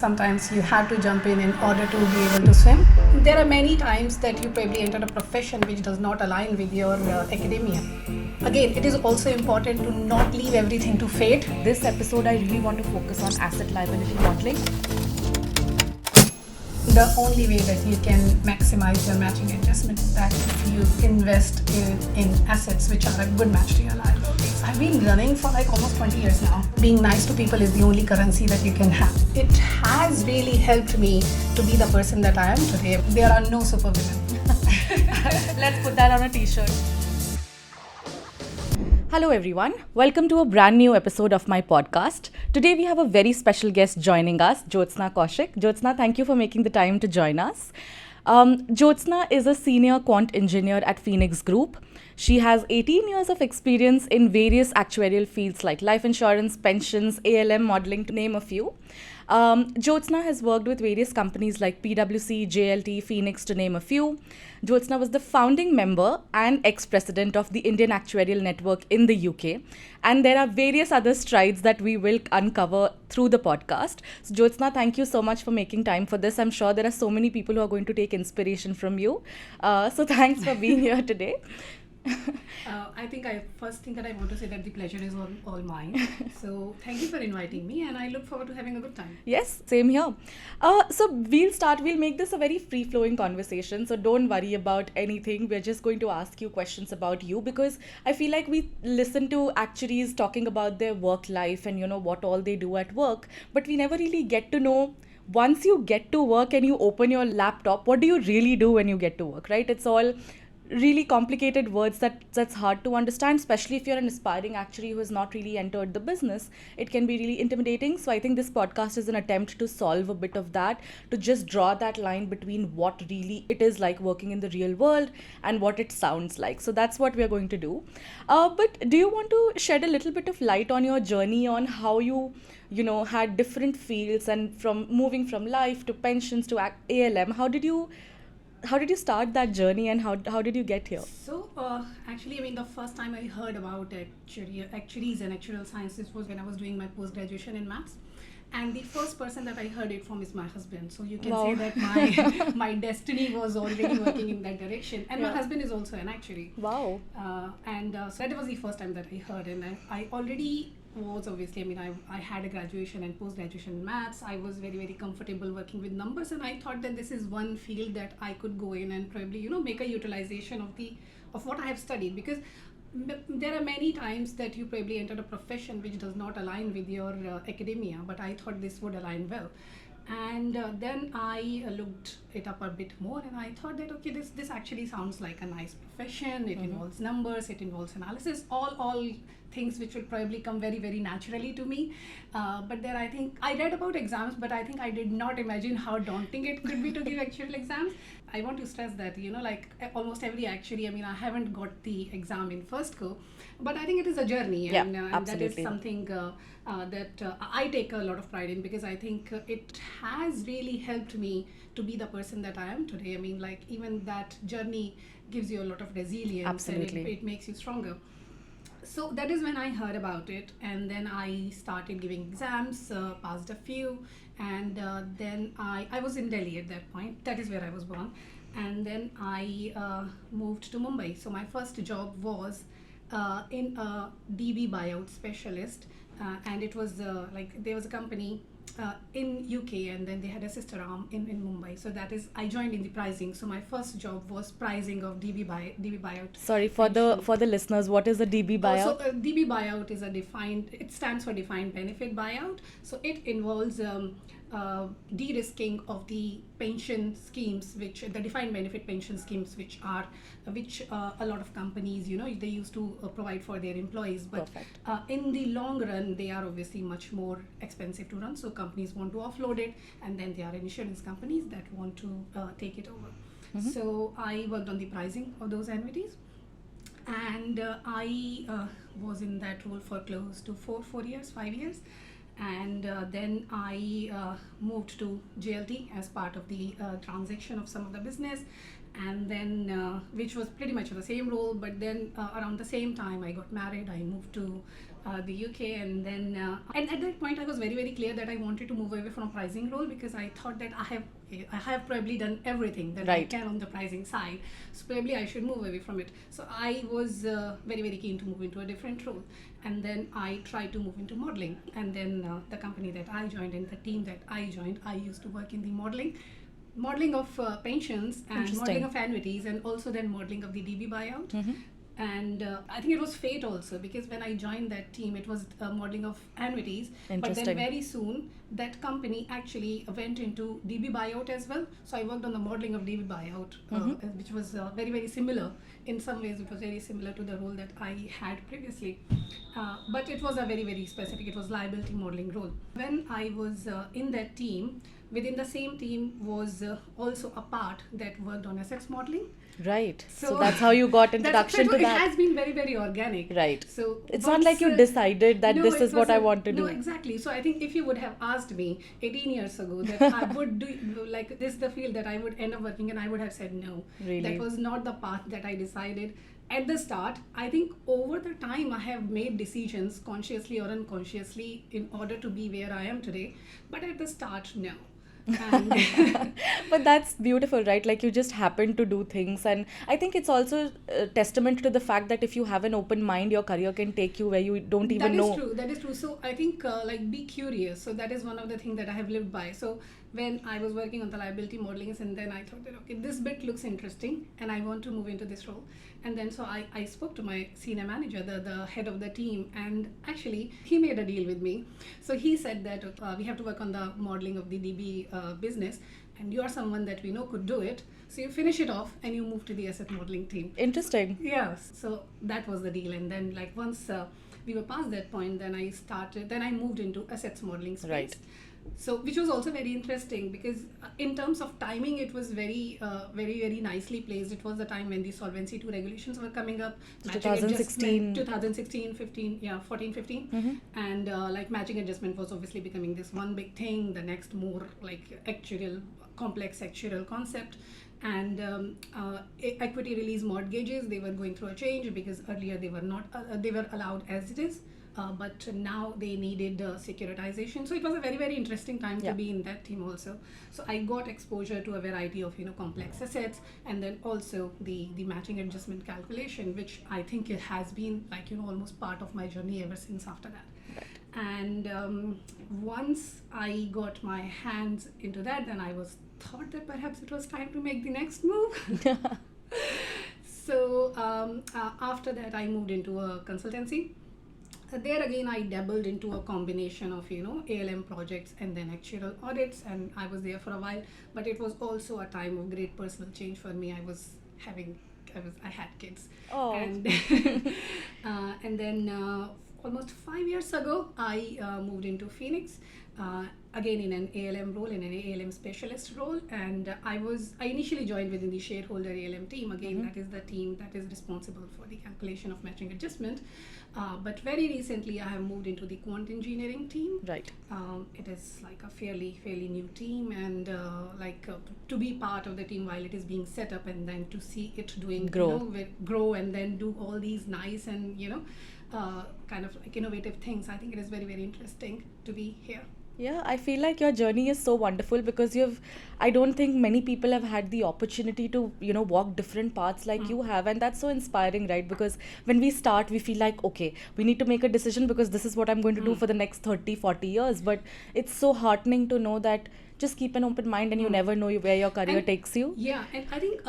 Sometimes you have to jump in order to be able to swim. There are many times that you probably enter a profession which does not align with your academia. Again, it is also important to not leave everything to fate. This episode, I really want to focus on asset liability modeling. The only way that you can maximize your matching adjustment is that if you invest in assets which are a good match to your liabilities. I've been running for like almost 20 years now. Being nice to people is the only currency that you can have. It has really helped me to be the person that I am today. There are no supervillains. Let's put that on a t-shirt. Hello everyone, welcome to a brand new episode of my podcast. Today we have a very special guest joining us, Jyotsna Kaushik. Jyotsna, thank you for making the time to join us. Jyotsna is a senior quant engineer at Phoenix Group. She has 18 years of experience in various actuarial fields like life insurance, pensions, ALM modeling, to name a few. Jyotsna has worked with various companies like Pwc, JLT, Phoenix, to name a few. Jyotsna was the founding member and ex-president of the Indian Actuarial Network in the UK. And there are various other strides that we will uncover through the podcast. So Jyotsna, thank you so much for making time for this. I'm sure there are so many people who are going to take inspiration from you. So thanks for being here today. I think first thing that I want to say that the pleasure is all mine. So thank you for inviting me, and I look forward to having a good time. Yes, same here. So we'll make this a very free-flowing conversation. So don't worry about anything. We're just going to ask you questions about you because I feel like we listen to actuaries talking about their work life and what all they do at work, but we never really get to know. Once you get to work and you open your laptop, what do you really do when you get to work, right? It's all really complicated words that's hard to understand, especially if you're an aspiring actuary who has not really entered the business. It can be really intimidating. So I think this podcast is an attempt to solve a bit of that, to just draw that line between what really it is like working in the real world and what it sounds like. So that's what we're going to do. But do you want to shed a little bit of light on your journey on how you had different fields, and from moving from life to pensions to ALM, how did you start that journey, and how did you get here? So actually, the first time I heard about actuaries and actuarial sciences was when I was doing my post-graduation in maths. And the first person that I heard it from is my husband. So you can say that my destiny was already working in that direction. And my husband is also an actuary. Wow. So that was the first time that I heard. And I already was obviously, I had a graduation and post-graduation in maths. I was very, very comfortable working with numbers. And I thought that this is one field that I could go in and probably, make a utilization of what I have studied. Because there are many times that you probably enter a profession which does not align with your academia, but I thought this would align well. And then I looked it up a bit more, and I thought that okay, this actually sounds like a nice profession. It involves numbers, it involves analysis, all things which will probably come very, very naturally to me. But then I think I read about exams, but I think I did not imagine how daunting it could be to give actual exams. I want to stress that, like almost every actuary, I haven't got the exam in first go, but I think it is a journey, and that is something that I take a lot of pride in, because I think it has really helped me to be the person that I am today. Even that journey gives you a lot of resilience. Absolutely. And it makes you stronger. So that is when I heard about it, and then I started giving exams, passed a few, and then I was in Delhi at that point. That is where I was born. And then I moved to Mumbai. So my first job was in a DB buyout specialist, and it was there was a company in UK, and then they had a sister arm in Mumbai. So that is, I joined in the pricing. So my first job was pricing of DB buyout. Sorry, for the listeners, what is a DB buyout? So DB buyout is it stands for defined benefit buyout. So it involves de-risking of the pension schemes, which the defined benefit pension schemes, which a lot of companies, they used to provide for their employees. But in the long run, they are obviously much more expensive to run. So companies want to offload it, and then there are insurance companies that want to take it over. So I worked on the pricing of those annuities. And I was in that role for close to 5 years. And then I moved to JLT as part of the transaction of some of the business, and then which was pretty much the same role. But then around the same time I got married, I moved to the UK, and then and at that point I was very very clear that I wanted to move away from a pricing role, because I thought that I have probably done everything that I Right. can on the pricing side, so probably I should move away from it. So I was very very keen to move into a different role, and then I tried to move into modeling, and then the company that I joined and the team that I joined, I used to work in the modeling of pensions and Interesting. modeling of annuities, and also then modeling of the DB buyout. Mhm. And I think it was fate also, because when I joined that team, it was modeling of annuities. But Interesting. then very soon, that company actually went into DB buyout as well. So I worked on the modeling of DB buyout, which was very, very similar. In some ways, it was very similar to the role that I had previously. But it was a very, very specific, it was liability modeling role. When I was in that team, within the same team was also a part that worked on assets modeling. Right. So that's how you got introduction to It that. has been very, very organic. Right. So It's not like you decided that no, this it is what was I want to no, do. exactly. So I think if you would have asked me 18 years ago that I would do like this is the field that I would end up working in, I would have said no. Really? That was not the path that I decided at the start. I think over the time I have made decisions consciously or unconsciously in order to be where I am today. But at the start, no. And But that's beautiful, right? Like you just happen to do things, and I think it's also a testament to the fact that if you have an open mind, your career can take you where you don't even know. That is true. So I think like be curious. So that is one of the things that I have lived by. So when I was working on the liability modeling, and then I thought that okay, this bit looks interesting and I want to move into this role. And then so I spoke to my senior manager, the head of the team, and actually he made a deal with me. So he said that we have to work on the modeling of the DB business, and you are someone that we know could do it. So you finish it off and you move to the asset modeling team. Interesting. Yes, so that was the deal. And then like once we were past that point, then I moved into assets modeling space. Right. So which was also very interesting, because in terms of timing, it was very very nicely placed. It was the time when the Solvency II regulations were coming up. Matching 2016. adjustment, 2016, 15, yeah, 14, 15. And like matching adjustment was obviously becoming this one big thing, the next more like complex actuarial concept. And equity release mortgages, they were going through a change, because earlier they were not they were allowed as it is, but now they needed securitization. So it was a very very interesting time to be in that team also. So I got exposure to a variety of complex assets, and then also the matching adjustment calculation, which I think it has been like almost part of my journey ever since after that. And once I got my hands into that, then I thought that perhaps it was time to make the next move. So after that, I moved into a consultancy. There again, I dabbled into a combination of ALM projects and then actuarial audits, and I was there for a while. But it was also a time of great personal change for me. I had kids. Oh. And and then almost 5 years ago, I moved into Phoenix, again in an ALM role, in an ALM specialist role. And I initially joined within the shareholder ALM team. Again, that is the team that is responsible for the calculation of matching adjustment. But very recently, I have moved into the quant engineering team. Right. It is like a fairly new team, and to be part of the team while it is being set up, and then to see it grow, and then do all these nice and kind of like innovative things. I think it is very very interesting to be here. Yeah, I feel like your journey is so wonderful, because I don't think many people have had the opportunity to, walk different paths like you have. And that's so inspiring, right? Because when we start, we feel like, okay, we need to make a decision because this is what I'm going to do for the next 30, 40 years. But it's so heartening to know that just keep an open mind, and you never know where your career takes you. Yeah, and I think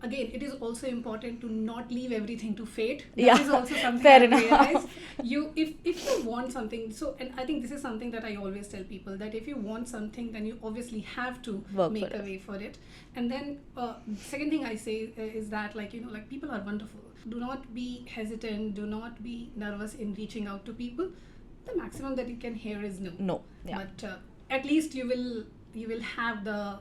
again, it is also important to not leave everything to fate. Yeah, That is also something fair I enough. realized. If you want something, and I think this is something that I always tell people, that if you want something, then you obviously have to make a way for it. And then second thing I say is that like people are wonderful. Do not be hesitant. Do not be nervous in reaching out to people. The maximum that you can hear is no. No. Yeah. But at least you will have the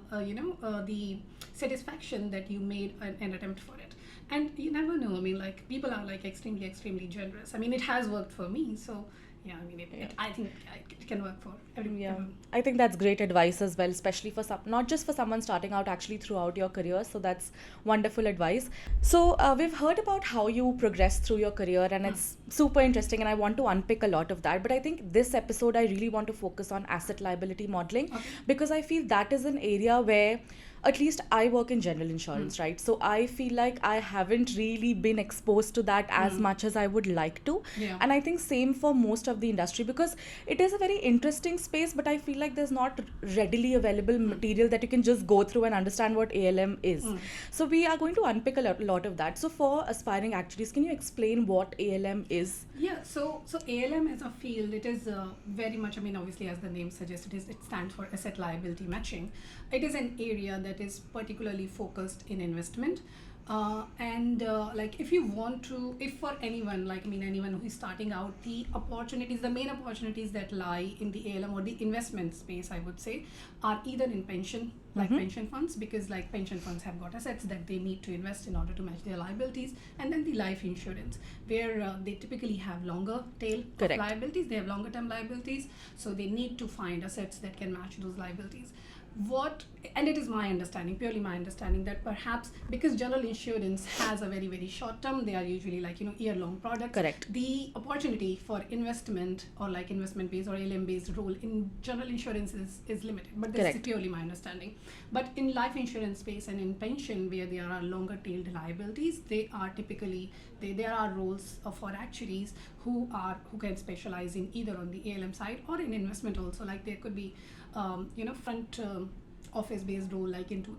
the satisfaction that you made an attempt for it. And you never know. I mean, like people are like extremely generous. I mean, it has worked for me. So yeah, I mean, I think it can work for everyone. Yeah, I think that's great advice as well, especially for not just for someone starting out, actually throughout your career. So that's wonderful advice. So we've heard about how you progressed through your career, and it's super interesting, and I want to unpick a lot of that. But I think this episode, I really want to focus on asset liability modeling, because I feel that is an area where at least I work in general insurance, right? So I feel like I haven't really been exposed to that as much as I would like to. Yeah. And I think same for most of the industry, because it is a very interesting space, but I feel like there's not readily available material that you can just go through and understand what ALM is. So we are going to unpick a lot of that. So for aspiring actuaries, can you explain what ALM is? Yeah, so ALM as a field, it is very much, I mean, obviously as the name suggests, it stands for asset liability matching. It is an area that is particularly focused in investment. Like if you want to, if for anyone, like I mean anyone who is starting out, the main opportunities that lie in the ALM or the investment space, I would say, are either in pension, like pension funds, because like pension funds have got assets that they need to invest in order to match their liabilities, and then the life insurance, where they typically have longer tail of liabilities, they have longer term liabilities, so they need to find assets that can match those liabilities. And it is my understanding, purely my understanding, that perhaps because general insurance has a very, very short term, they are usually like, year-long products. Correct. The opportunity for investment or like investment-based or ALM-based role in general insurance is limited, but this is purely my understanding. But in life insurance space and in pension, where there are longer-tailed liabilities, they are typically, there are roles for actuaries who can specialize in either on the ALM side or in investment also. Like there could be front office based role, like into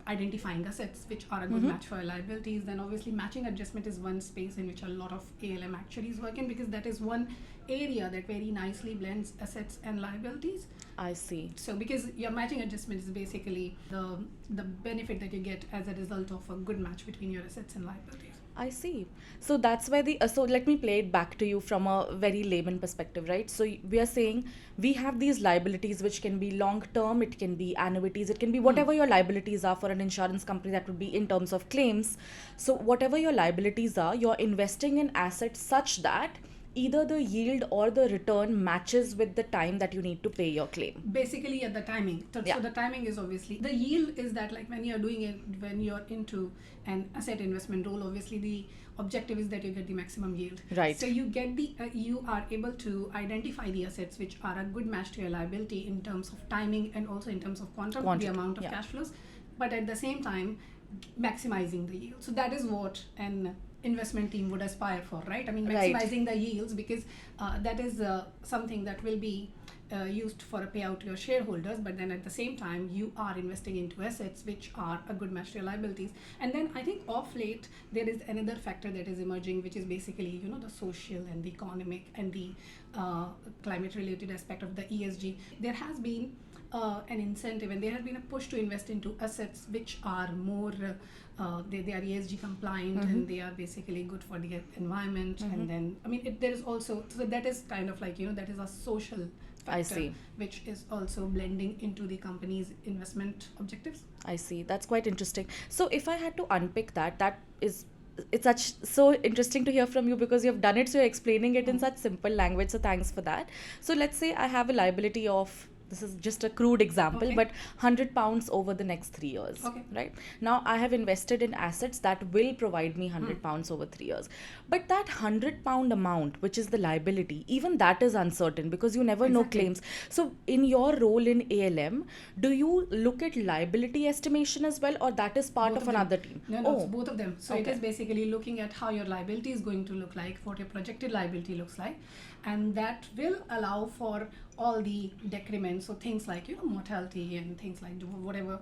identifying assets which are a good match for liabilities. Then obviously matching adjustment is one space in which a lot of ALM actuaries work in, because that is one area that very nicely blends assets and liabilities. I see. So because your matching adjustment is basically the benefit that you get as a result of a good match between your assets and liabilities. I see. So that's where so let me play it back to you from a very layman perspective, right? So we are saying we have these liabilities which can be long term, it can be annuities, it can be whatever your liabilities are for an insurance company, that would be in terms of claims. So whatever your liabilities are, you're investing in assets such that either the yield or the return matches with the time that you need to pay your claim. Basically at the timing. So the timing is obviously, the yield is that like when you're doing it, when you're into an asset investment role, obviously the objective is that you get the maximum yield. Right. So you get you are able to identify the assets which are a good match to your liability in terms of timing and also in terms of quantum, the amount of cash flows, but at the same time maximizing the yield. So that is what an investment team would aspire for, right? I mean, maximizing the yields, because that is something that will be used for a payout to your shareholders, but then at the same time you are investing into assets which are a good match to your liabilities. And then I think of late there is another factor that is emerging, which is basically the social and the economic and the climate related aspect of the ESG. There has been an incentive and there has been a push to invest into assets which are more they are ESG compliant and they are basically good for the environment. And then I mean there is also, so that is kind of like that is a social factor, I see, which is also blending into the company's investment objectives. I see. That's quite interesting. So if I had to unpick it's so interesting to hear from you, because you've done it, so you're explaining it in such simple language, so thanks for that. So let's say I have a liability of, this is just a crude example, but £100 over the next 3 years, right? Now I have invested in assets that will provide me £100 over 3 years. But that £100 amount, which is the liability, even that is uncertain because you never know claims. So in your role in ALM, do you look at liability estimation as well, or that is part of another team? No, it's both of them. So it is basically looking at how your liability is going to look like, what your projected liability looks like, and that will allow for all the decrements, so things like mortality and things like whatever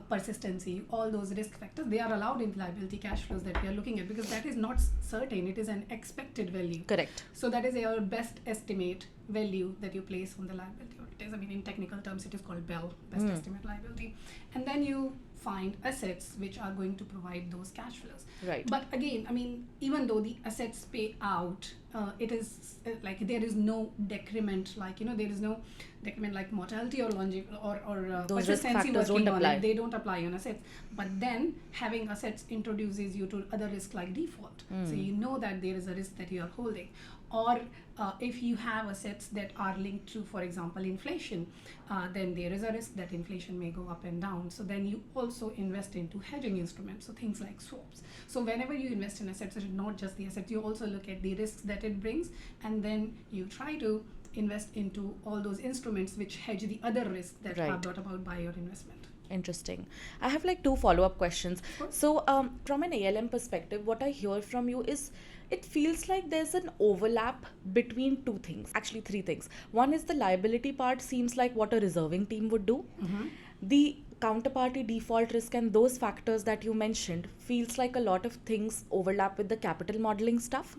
persistency, all those risk factors, they are allowed in liability cash flows that we are looking at, because that is not certain, it is an expected value. Correct. So that is your best estimate value that you place on the liability. It is, I mean, in technical terms it is called BEL, best estimate liability. And then you find assets which are going to provide those cash flows. Right. But again, I mean, even though the assets pay out, it is like there is no decrement, like there is no decrement like mortality or longevity or those risk persistency factors working don't on apply. it. They don't apply on assets. But then having assets introduces you to other risk like default. So you know that there is a risk that you are holding. or if you have assets that are linked to, for example, inflation, then there is a risk that inflation may go up and down. So then you also invest into hedging instruments, so things like swaps. So whenever you invest in assets, it's not just the assets, you also look at the risks that it brings, and then you try to invest into all those instruments which hedge the other risks that are brought about by your investment. Interesting. I have like 2 follow-up questions. So from an ALM perspective, what I hear from you is it feels like there's an overlap between 2 things, actually 3 things. One is the liability part seems like what a reserving team would do. The counterparty default risk and those factors that you mentioned feels like a lot of things overlap with the capital modeling stuff.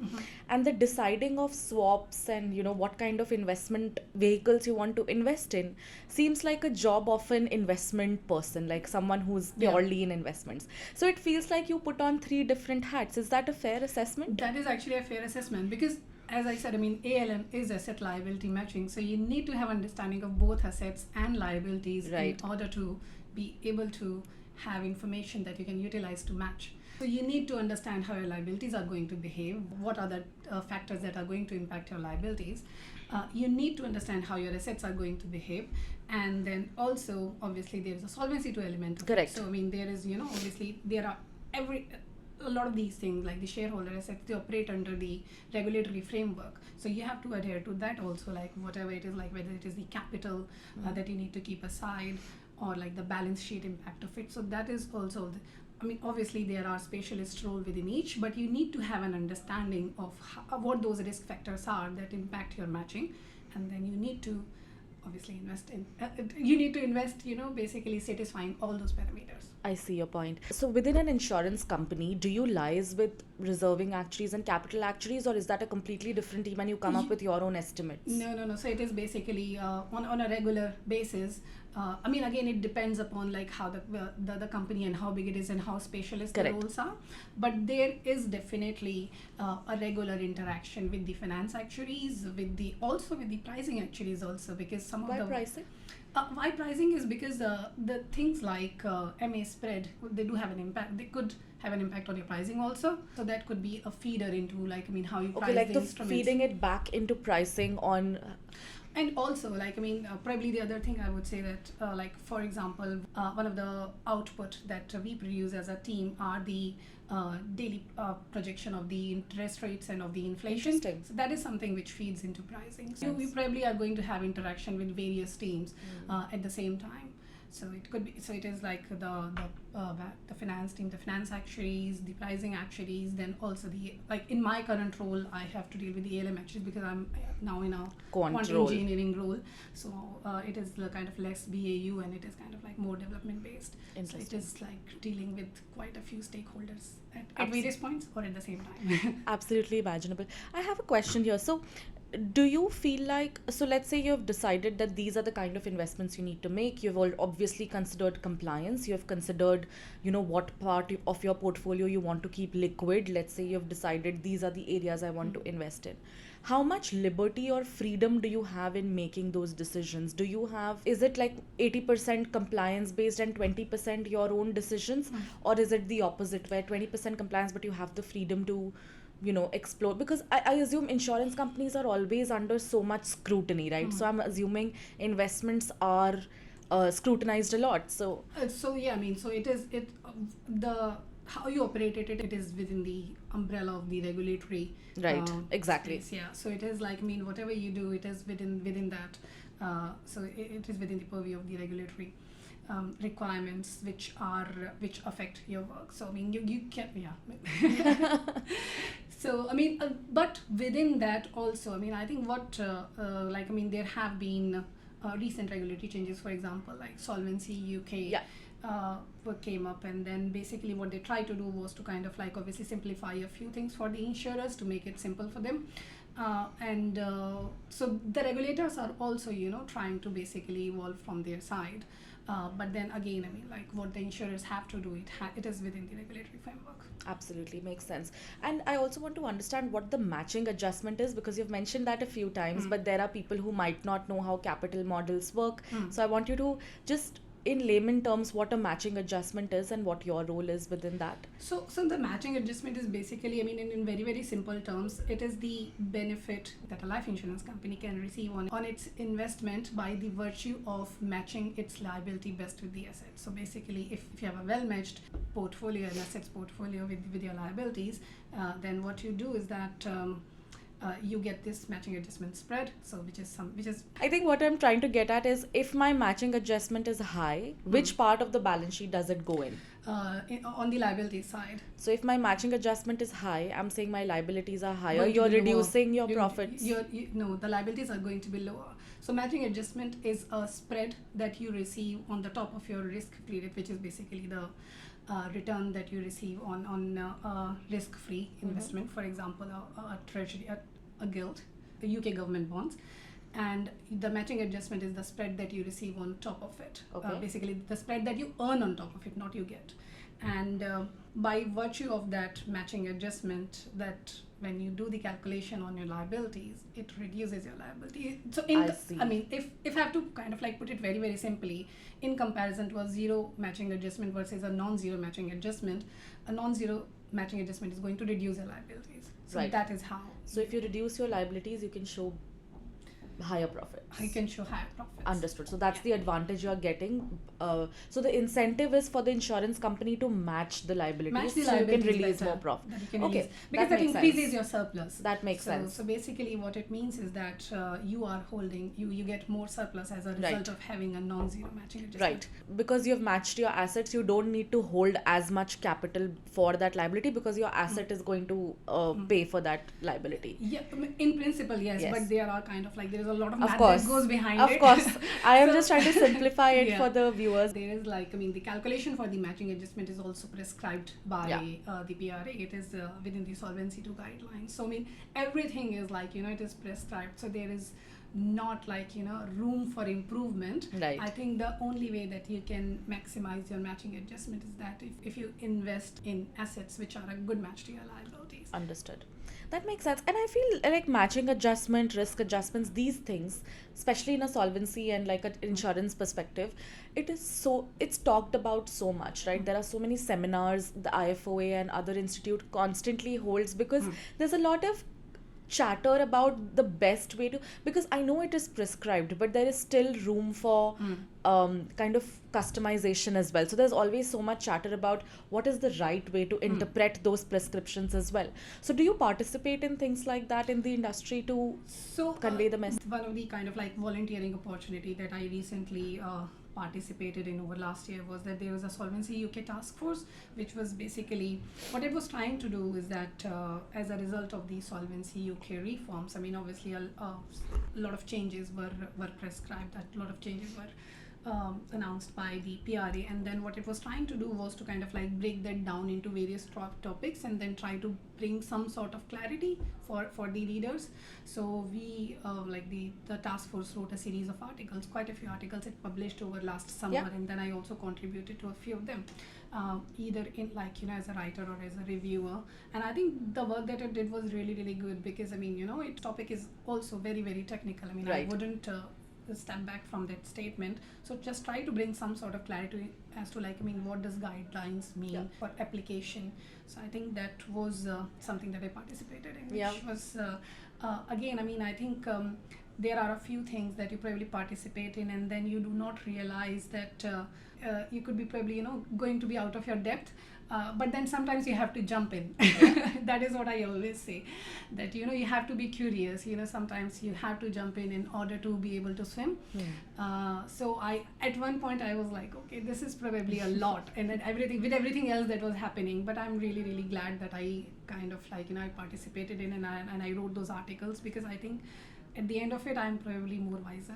And the deciding of swaps and what kind of investment vehicles you want to invest in seems like a job of an investment person, like someone who's purely in investments. So it feels like you put on 3 different hats. Is that a fair assessment? That is actually a fair assessment, because as I said, ALM is asset liability matching, so you need to have understanding of both assets and liabilities in order to be able to have information that you can utilize to match. So you need to understand how your liabilities are going to behave, what are the factors that are going to impact your liabilities. You need to understand how your assets are going to behave, and then also obviously there is a Solvency II element. Correct. So there is obviously there are a lot of these things like the shareholder assets, they operate under the regulatory framework, so you have to adhere to that also, like whatever it is, like whether it is the capital that you need to keep aside, or like the balance sheet impact of it. So that is also obviously there are specialist role within each, but you need to have an understanding of what those risk factors are that impact your matching, and then you need to obviously invest basically satisfying all those parameters. I see your point. So within an insurance company, do you liaise with reserving actuaries and capital actuaries, or is that a completely different team and you come up with your own estimates? No. So it is basically on a regular basis. Again, it depends upon like how the company and how big it is and how specialist the roles are. But there is definitely a regular interaction with the finance actuaries, with the pricing actuaries also, because some of Why pricing? Why pricing is because the things like MA spread, they do have an impact. They could have an impact on your pricing also. So that could be a feeder into how you price the instruments. Feeding it back into pricing on. And also, probably the other thing I would say that, for example, one of the output that we produce as a team are the daily projection of the interest rates and of the inflation. So that is something which feeds into pricing. So we probably are going to have interaction with various teams at the same time. So it could be. So it is like the finance team, the finance actuaries, the pricing actuaries. Then also in my current role, I have to deal with the ALM actuaries because I'm now in a quant engineering role. So it is the kind of less BAU, and it is kind of like more development based. So it is like dealing with quite a few stakeholders at various points or at the same time. Absolutely imaginable. I have a question here. So do you feel like, so let's say you have decided that these are the kind of investments you need to make. You've obviously considered compliance. You have considered, what part of your portfolio you want to keep liquid. Let's say you've decided these are the areas I want to invest in. How much liberty or freedom do you have in making those decisions? Is it like 80% compliance based and 20% your own decisions? Or is it the opposite where 20% compliance but you have the freedom to explore? Because I assume insurance companies are always under so much scrutiny, right? So I'm assuming investments are scrutinized a lot. So how you operate it is within the umbrella of the regulatory exactly space, so it is like whatever you do, it is within that, so it is within the purview of the regulatory requirements which affect your work. So you can so but within that also, I think what there have been recent regulatory changes, for example, like Solvency UK what came up, and then basically what they tried to do was to kind of obviously simplify a few things for the insurers to make it simple for them, so the regulators are also trying to basically evolve from their side, but then again what the insurers have to do, it is within the regulatory framework. Absolutely, makes sense. And I also want to understand what the matching adjustment is, because you've mentioned that a few times, but there are people who might not know how capital models work. So I want you to just in layman terms what a matching adjustment is and what your role is within that? So the matching adjustment is basically, I mean, in very, very simple terms, it is the benefit that a life insurance company can receive on its investment by the virtue of matching its liability best with the asset. So basically, if you have a well-matched portfolio, an assets portfolio with your liabilities, then what you do is that you get this matching adjustment spread. So which is I think what I'm trying to get at is, if my matching adjustment is high, which part of the balance sheet does it go in? On the liability side. So if my matching adjustment is high, I'm saying my liabilities are higher, Going to you're be lower. reducing your profits. No, the liabilities are going to be lower. So matching adjustment is a spread that you receive on the top of your risk-free rate, which is basically the return that you receive on risk-free investment. For example, a treasury, a gilt, the UK government bonds. And the matching adjustment is the spread that you receive on top of it. Okay. Basically, the spread that you earn on top of it, not you get. And by virtue of that matching adjustment, that when you do the calculation on your liabilities, it reduces your liability. So I mean, if I have to kind of like put it very, very simply, in comparison to a zero matching adjustment versus a non-zero matching adjustment, a non-zero matching adjustment is going to reduce your liabilities. So Right. that is how. So if you reduce your liabilities, you can show higher profits. You can show higher profits. Understood. So that's the advantage you're getting. So the incentive is for the insurance company to match the liabilities, Match the so you can liabilities release better, more profit. that you can Okay, release. Because that makes increases sense. your surplus. That makes sense. So basically what it means is that you are holding, you get more surplus as a result Right. of having a non-zero matching adjustment. Right. Because you've matched your assets, you don't need to hold as much capital for that liability, because your asset is going to pay for that liability. Yeah, in principle, yes, Yes. but there are kind of like, there is a lot of Of math course. that goes behind Of it. course. I am So- just trying to simplify it Yeah. for the viewers. There is like, I mean, the calculation for the matching adjustment is also prescribed by the PRA. It is within the Solvency II guidelines. So I mean, everything is like, it is prescribed. So there is not like, room for improvement. Right. I think the only way that you can maximize your matching adjustment is that if you invest in assets which are a good match to your liabilities. Understood. That makes sense. And I feel like matching adjustment, risk adjustments, these things, especially in a solvency and like an insurance perspective, it's talked about so much, right? There are so many seminars the IFoA and other institute constantly holds, because there's a lot of chatter about the best way to, because I know it is prescribed, but there is still room for kind of customization as well. So there's always so much chatter about what is the right way to interpret those prescriptions as well. So do you participate in things like that in the industry to convey the message? One of the kind of like volunteering opportunity that I recently participated in over last year was that there was a Solvency UK task force, which was basically, what it was trying to do is that as a result of the Solvency UK reforms, I mean, obviously a lot of changes were prescribed, a lot of changes were announced by the PRA, and then what it was trying to do was to kind of like break that down into various topics and then try to bring some sort of clarity for the readers. So we like the task force wrote a series of articles, quite a few articles it published over last summer, and then I also contributed to a few of them, either in like as a writer or as a reviewer. And I think the work that I did was really, really good, because I mean its topic is also very, very technical. I mean, Right. I wouldn't step back from that statement. So just try to bring some sort of clarity as to like, I mean, what does guidelines mean for application. So I think that was something that I participated in, which was again, I mean, I think there are a few things that you probably participate in and then you do not realize that you could be probably going to be out of your depth. But then sometimes you have to jump in. That is what I always say, that you have to be curious. Sometimes you have to jump in order to be able to swim. So at one point I was like, okay, this is probably a lot, and then everything else that was happening. But I'm really, really glad that I kind of like I participated in and I wrote those articles, because I think at the end of it, I'm probably more wiser.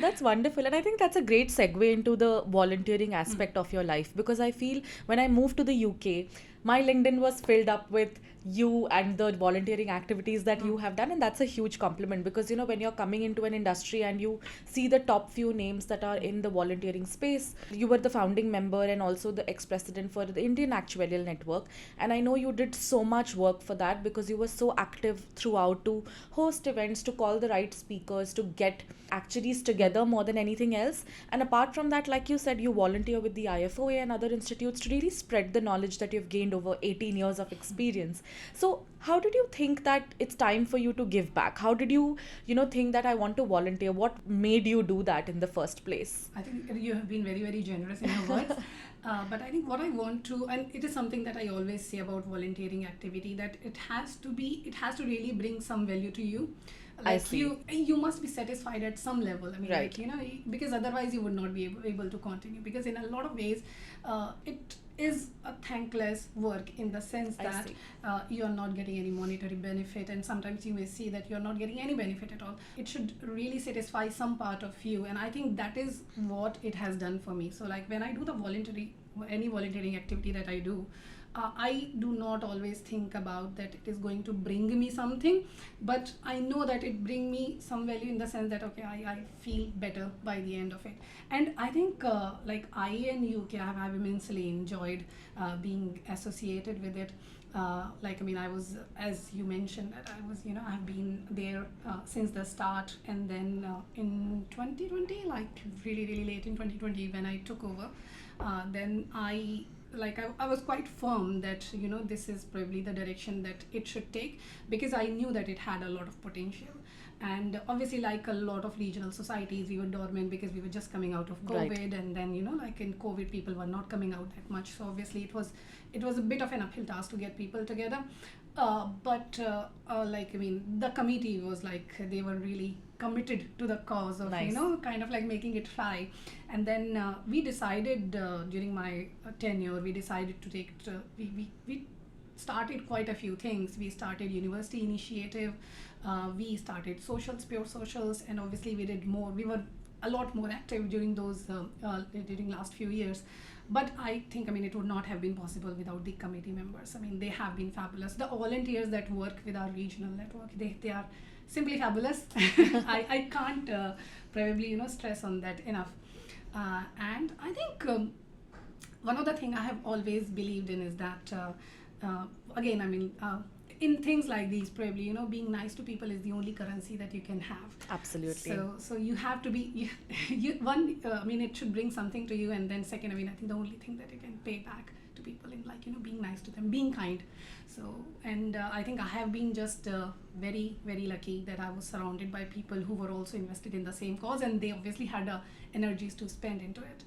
That's wonderful. And I think that's a great segue into the volunteering aspect of your life, because I feel when I moved to the UK, my LinkedIn was filled up with you and the volunteering activities that you have done, and that's a huge compliment, because when you're coming into an industry and you see the top few names that are in the volunteering space. You were the founding member and also the ex-president for the Indian Actuarial Network, and I know you did so much work for that because you were so active throughout to host events, to call the right speakers, to get actuaries together more than anything else. And apart from that, like you said, you volunteer with the IFoA and other institutes to really spread the knowledge that you've gained over 18 years of experience. So how did you think that it's time for you to give back? How did you think that I want to volunteer? What made you do that in the first place? I think you have been very, very generous in your words. But I think what I want to, and it is something that I always say about volunteering activity, that it has to really bring some value to you. I see. You must be satisfied at some level. I mean, Right. because otherwise you would not be able to continue. Because in a lot of ways, it is a thankless work in the sense I that see. you are not getting any monetary benefit, and sometimes you may see that you are not getting any benefit at all. It should really satisfy some part of you, and I think that is what it has done for me. So like when I do any volunteering activity that I do, I do not always think about that it is going to bring me something, but I know that it bring me some value in the sense that okay, I feel better by the end of it. And I think like I and you have immensely enjoyed being associated with it. I was, as you mentioned, that I was, I've been there since the start, and then in 2020, like really, really late in 2020 when I took over, then I was quite firm that this is probably the direction that it should take, because I knew that it had a lot of potential. And obviously, like a lot of regional societies, we were dormant because we were just coming out of COVID. Right. And then like in COVID, people were not coming out that much, so obviously it was a bit of an uphill task to get people together. The committee was like, they were really committed to the cause of Nice. kind of like making it fly. And then we decided during my tenure, we decided to take we started quite a few things. We started university initiative, we started pure socials, and obviously we were a lot more active during those during last few years. But I think, it would not have been possible without the committee members. They have been fabulous. The volunteers that work with our regional network, they are simply fabulous. I can't probably stress on that enough. And I think one other thing I have always believed in is that again, in things like these, probably being nice to people is the only currency that you can have. Absolutely. So you have to be it should bring something to you, and then second, I think the only thing that you can pay back to people in being nice to them, being kind. So and I think I have been just very, very lucky that I was surrounded by people who were also invested in the same cause, and they obviously had energies to spend into it,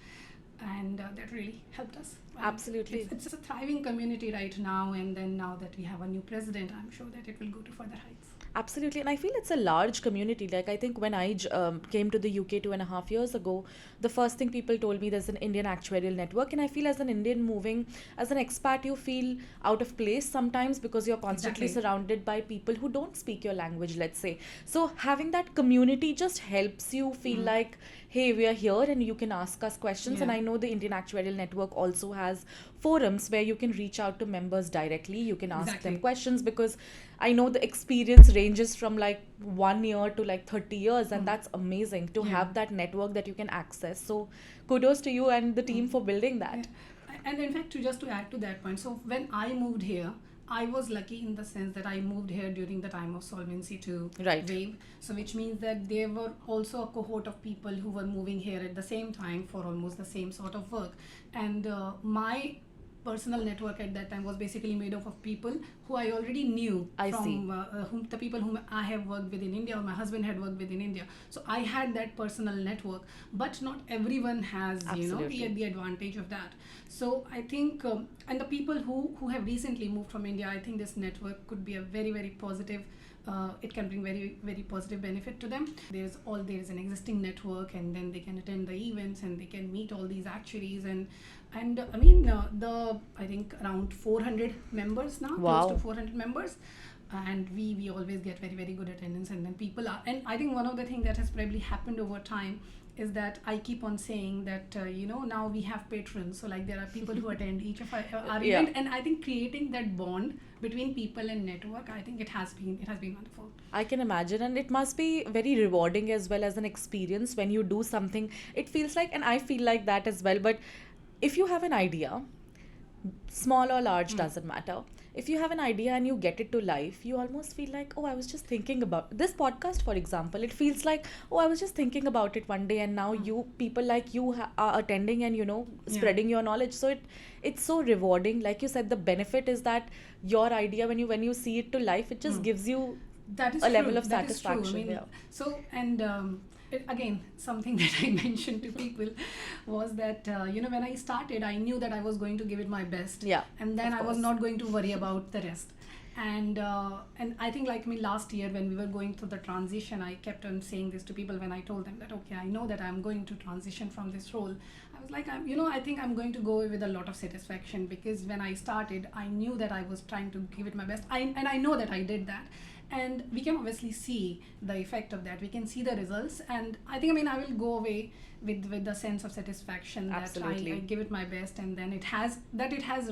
and that really helped us. Absolutely. It's a thriving community right now, and then now that we have a new president, I'm sure that it will go to further heights. Absolutely, and I feel it's a large community. Like, I think when I came to the UK 2.5 years ago, the first thing people told me, there's an Indian Actuarial Network, and I feel as an Indian moving, as an expat, you feel out of place sometimes because you're constantly Exactly. surrounded by people who don't speak your language, let's say. So having that community just helps you feel like, hey, we are here and you can ask us questions. And Yeah. I know the Indian Actuarial Network also has forums where you can reach out to members directly. You can ask Exactly. them questions, because I know the experience ranges from like 1 year to like 30 years, and that's amazing to Yeah. have that network that you can access. So kudos to you and the team for building that. Yeah. And in fact, just to add to that point, so when I moved here, I was lucky in the sense that I moved here during the time of Solvency II Right. wave. So which means that there were also a cohort of people who were moving here at the same time for almost the same sort of work. And my personal network at that time was basically made up of people who I already knew I from see. the people whom I have worked with in India, or my husband had worked with in India. So I had that personal network, but not everyone has Absolutely. the advantage of that. So I think and the people who have recently moved from India, I think this network could be a very, very positive. It can bring very, very positive benefit to them. There is an existing network, and then they can attend the events and they can meet all these actuaries, and I think around 400 members now, Wow. close to 400 members, and we always get very, very good attendance. And then people are, and I think one of the things that has probably happened over time is that I keep on saying that now we have patrons, so like there are people who attend each of our Yeah. event, and I think creating that bond between people and network, I think it has been wonderful. I can imagine, and it must be very rewarding as well as an experience when you do something. It feels like, and I feel like that as well. But if you have an idea, small or large, doesn't matter. If you have an idea and you get it to life, you almost feel like, oh, I was just thinking about this podcast, for example. It feels like, oh, I was just thinking about it one day, and now people like you are attending and spreading your knowledge. So it's so rewarding. Like you said, the benefit is that your idea, when you see it to life, it just gives you That is a true. level of That is true. satisfaction. I mean, Yeah. so and again, something that I mentioned to people was that when I started, I knew that I was going to give it my best. Yeah, And then of I was course. not going to worry about the rest. And I think last year when we were going through the transition, I kept on saying this to people when I told them that okay, I know that I'm going to transition from this role. I was like, I think I'm going to go with a lot of satisfaction, because when I started, I knew that I was trying to give it my best. And I know that I did that. And we can obviously see the effect of that. We can see the results, and I think I will go away with the sense of satisfaction that Absolutely. I give it my best, and then it has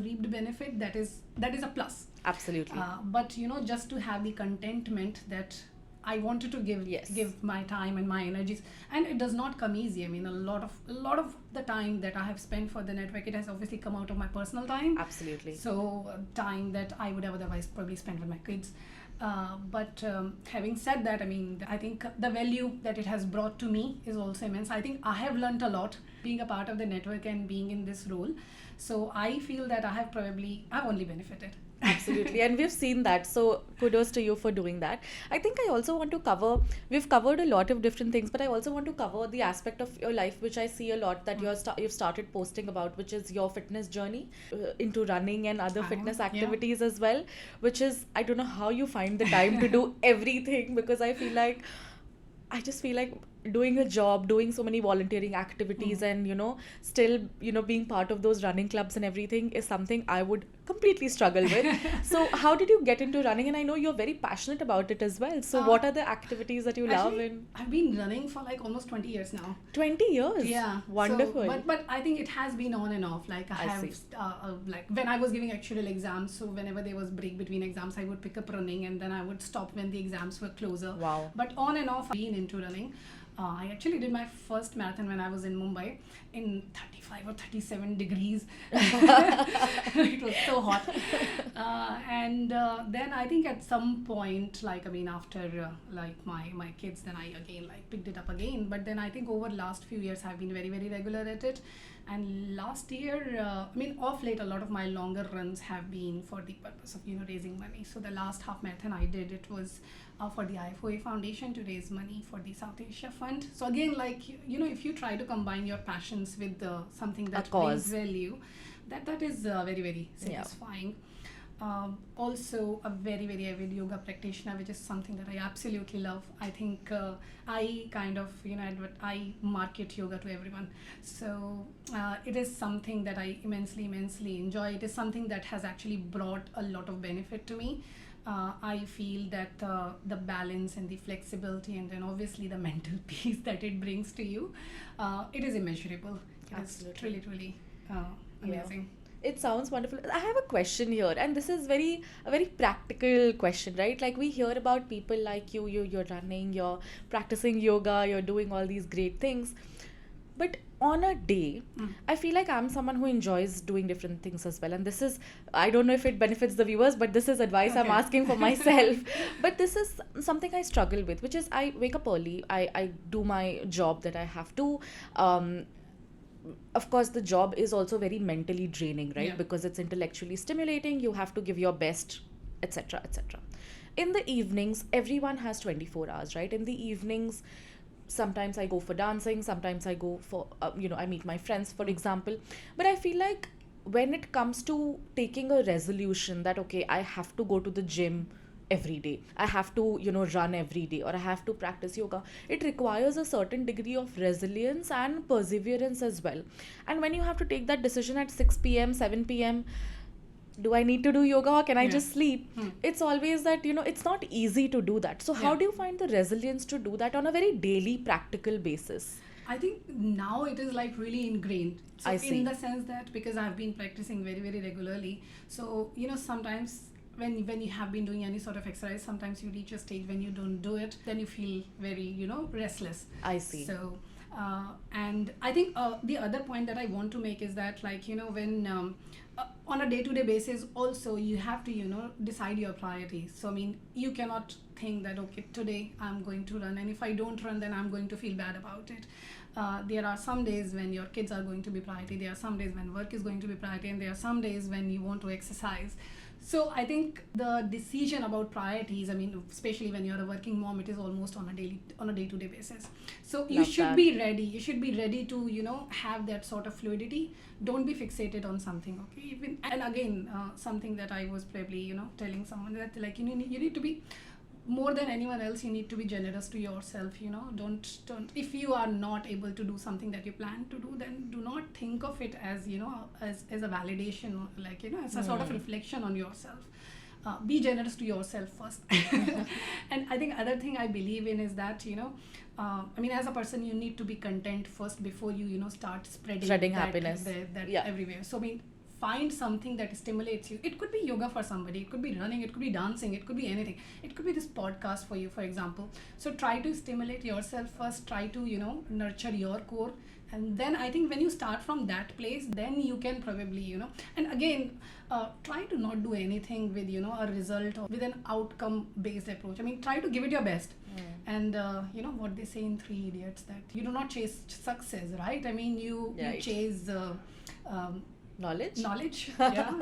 reaped benefit. That is a plus. Absolutely. But just to have the contentment that I wanted to give my time and my energies, and it does not come easy. I mean, a lot of the time that I have spent for the network, it has obviously come out of my personal time. Absolutely. So time that I would have otherwise probably spent with my kids. But having said that, I think the value that it has brought to me is also immense. I think I have learnt a lot being a part of the network and being in this role. So I feel that I've only benefited. Absolutely, and we've seen that, so kudos to you for doing that. I think I also want to we've covered a lot of different things, but I also want to cover the aspect of your life which I see a lot that you've started posting about, which is your fitness journey into running and other fitness activities as well, which is, I don't know how you find the time to do everything, because I just feel like doing a job, doing so many volunteering activities, and still being part of those running clubs and everything is something I would completely struggle with. So how did you get into running? And I know you're very passionate about it as well. So what are the activities that you love? Actually, I've been running for like almost 20 years now. 20 years? Yeah. Wonderful. So, but I think it has been on and off. Like I have, like when I was giving actuarial exams, so whenever there was break between exams, I would pick up running, and then I would stop when the exams were closer. Wow. But on and off, I've been into running. I actually did my first marathon when I was in Mumbai in 35 or 37 degrees. It was so hot. And then I think at some point, after my kids, then I again picked it up again. But then I think over last few years, I've been very, very regular at it. And last year, off late, a lot of my longer runs have been for the purpose of raising money. So the last half marathon I did, it was for the IFoA Foundation to raise money for the South Asia Fund. So again, if you try to combine your passions with something that brings value, that is very, very satisfying. Also a very, very avid yoga practitioner, which is something that I absolutely love. I think I kind of I market yoga to everyone, so it is something that I immensely enjoy. It is something that has actually brought a lot of benefit to me. I feel that the balance and the flexibility, and then obviously the mental peace that it brings to you, it is immeasurable. It's really, really amazing. Yeah. It sounds wonderful. I have a question here, and this is a very practical question, right? Like we hear about people like you're running, you're practicing yoga, you're doing all these great things. But on a day, I feel like I'm someone who enjoys doing different things as well. And this is, I don't know if it benefits the viewers, but this is advice I'm asking for myself. But this is something I struggle with, which is I wake up early, I do my job that I have to. Of course, the job is also very mentally draining, right? Because it's intellectually stimulating. You have to give your best, etc., etc. In the evenings, everyone has 24 hours, right? In the evenings, sometimes I go for dancing, sometimes I go for, I meet my friends, for example. But I feel like when it comes to taking a resolution that, okay, I have to go to the gym every day, I have to run every day, or I have to practice yoga, it requires a certain degree of resilience and perseverance as well. And when you have to take that decision at 6 p.m. 7 p.m., do I need to do yoga or can I just sleep? It's always that it's not easy to do that. So how do you find the resilience to do that on a very daily practical basis? I think now it is like really ingrained. So I see. in the sense that because I've been practicing very, very regularly, so sometimes when you have been doing any sort of exercise, sometimes you reach a stage when you don't do it, then you feel very restless. I see. So and I think the other point that I want to make is that when on a day-to-day basis also you have to decide your priorities. So I mean you cannot think that okay, today I'm going to run, and if I don't run then I'm going to feel bad about it. There are some days when your kids are going to be priority, there are some days when work is going to be priority, and there are some days when you want to exercise. So I think the decision about priorities, I mean, especially when you're a working mom, it is almost on a day-to-day basis. So you Love should that. be ready. You should be ready to have that sort of fluidity. Don't be fixated on something. Okay. And again, something that I was probably telling someone that like you need to be more than anyone else. You need to be generous to yourself. Don't if you are not able to do something that you plan to do, then do not think of it as as a validation, like as a sort of reflection on yourself. Be generous to yourself first. And I think other thing I believe in is that I mean, as a person you need to be content first before you start spreading happiness. that Yeah. everywhere. So I mean, find something that stimulates you. It could be yoga for somebody, it could be running, it could be dancing, it could be anything. It could be this podcast for you, for example. So try to stimulate yourself first, try to nurture your core, and then I think when you start from that place, then you can probably and again try to not do anything with a result or with an outcome based approach. I mean, try to give it your best. And what they say in Three Idiots, that you do not chase success, right? I mean, you Right. chase Knowledge. yeah,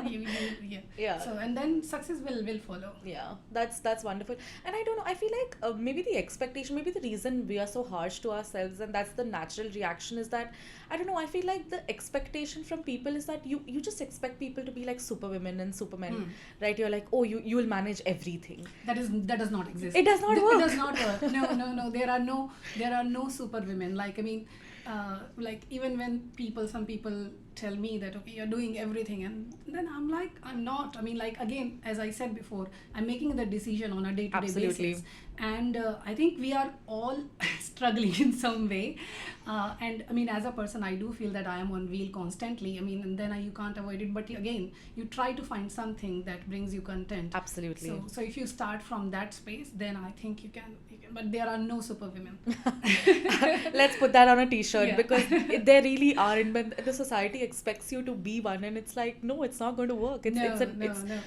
yeah. Yeah. So and then success will follow. Yeah, that's wonderful. And I don't know, I feel like maybe the expectation, maybe the reason we are so harsh to ourselves, and that's the natural reaction, is that I don't know, I feel like the expectation from people is that you just expect people to be like superwomen and supermen, right? You're like, oh, you will manage everything. That does not exist. It does not It work. does not work. No. There are no super women. Like I mean, like even when some people tell me that okay, you're doing everything, and then I'm like, I'm not. I mean, like again, as I said before, I'm making the decision on a day-to-day Absolutely. basis, and I think we are all struggling in some way. And I mean, as a person, I do feel that I am on wheel constantly. I mean, and then you can't avoid it. But again, you try to find something that brings you content. Absolutely. So if you start from that space, then I think you can. But there are no superwomen. Let's put that on a t-shirt. Yeah. Because there really aren't, but the society expects you to be one, and it's like, no, it's not going to work. No.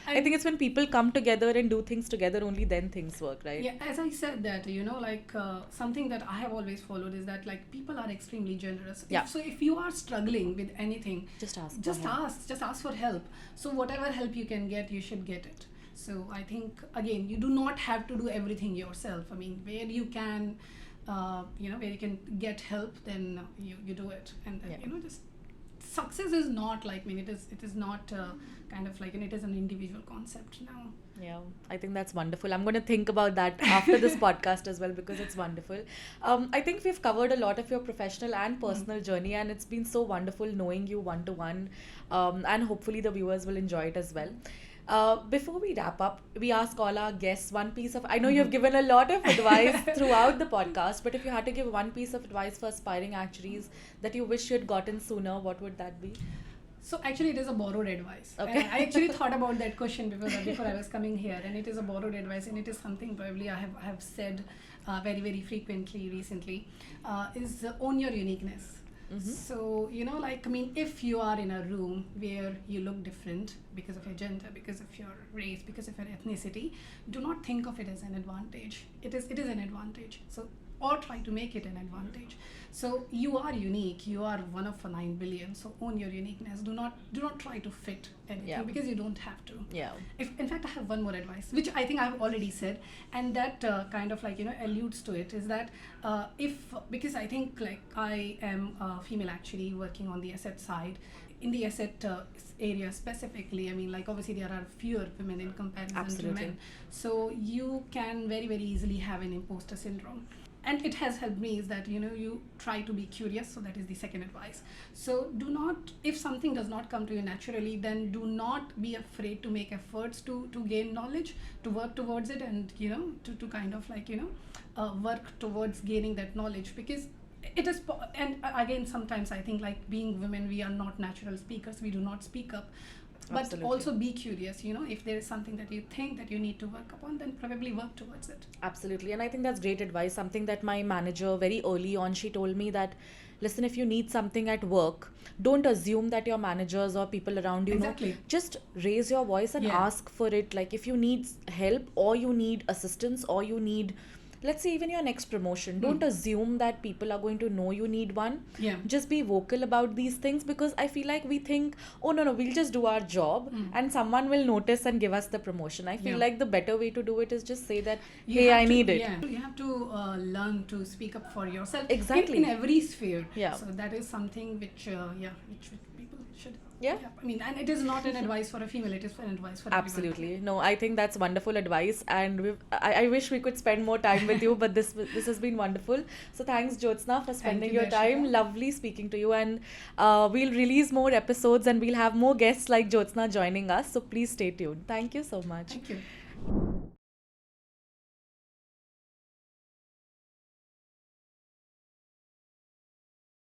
I think it's when people come together and do things together, only then things work, right? Yeah, as I said that, like something that I have always followed is that like people are extremely generous. Yeah. So if you are struggling with anything, Just ask. just ask for help. So whatever help you can get, you should get it. So I think again, you do not have to do everything yourself. I mean, where you can where you can get help, then you do it. And then just success is not like, I mean, it is not kind of like, and it is an individual concept now. Yeah, I think that's wonderful. I'm going to think about that after this podcast as well, because it's wonderful. I think we've covered a lot of your professional and personal journey, and it's been so wonderful knowing you one-to-one, and hopefully the viewers will enjoy it as well. Before we wrap up, we ask all our guests one piece of, I know you've given a lot of advice throughout the podcast, but if you had to give one piece of advice for aspiring actuaries that you wish you had gotten sooner, what would that be? So actually, it is a borrowed advice. Okay. I actually thought about that question before I was coming here, and it is a borrowed advice, and it is something probably I have said very, very frequently recently, is own your uniqueness. So, like, I mean, if you are in a room where you look different because of your gender, because of your race, because of your ethnicity, do not think of it as an advantage. It is an advantage. So, or try to make it an advantage. So you are unique. You are one of a 9 billion. So own your uniqueness. Do not try to fit anything, because you don't have to. Yeah. In fact, I have one more advice, which I think I've already said, and that kind of like alludes to it, is that because I think like I am a female actuary working on the asset side. In the asset area specifically, I mean, like obviously there are fewer women in comparison to men. So you can very, very easily have an imposter syndrome. And it has helped me is that, you try to be curious. So that is the second advice. So do not, if something does not come to you naturally, then do not be afraid to make efforts to gain knowledge, to work towards it, and, to kind of like, work towards gaining that knowledge. Because it is, and again, sometimes I think, like, being women, we are not natural speakers, we do not speak up. But Absolutely. also be curious, if there is something that you think that you need to work upon, then probably work towards it. Absolutely. And I think that's great advice. Something that my manager very early on, she told me that, listen, if you need something at work, don't assume that your managers or people around you Exactly. know. Just raise your voice and Yeah. ask for it. Like if you need help or you need assistance or you need, let's say even your next promotion, don't assume that people are going to know you need one. Yeah. Just be vocal about these things, because I feel like we think, oh no, we'll just do our job and someone will notice and give us the promotion. I feel Yeah. like the better way to do it is just say that, You hey, have I to- need it. Yeah, you have to learn to speak up for yourself. Exactly. In every sphere. Yeah. So that is something which people should. Yeah. I mean, and it is not an advice for a female. It is an advice for everyone. Absolutely. No, I think that's wonderful advice, and I wish we could spend more time with you, but this has been wonderful. So thanks, Jyotsna, for spending you, your time. Darshika. Lovely speaking to you, and we'll release more episodes and we'll have more guests like Jyotsna joining us. So please stay tuned. Thank you so much. Thank you.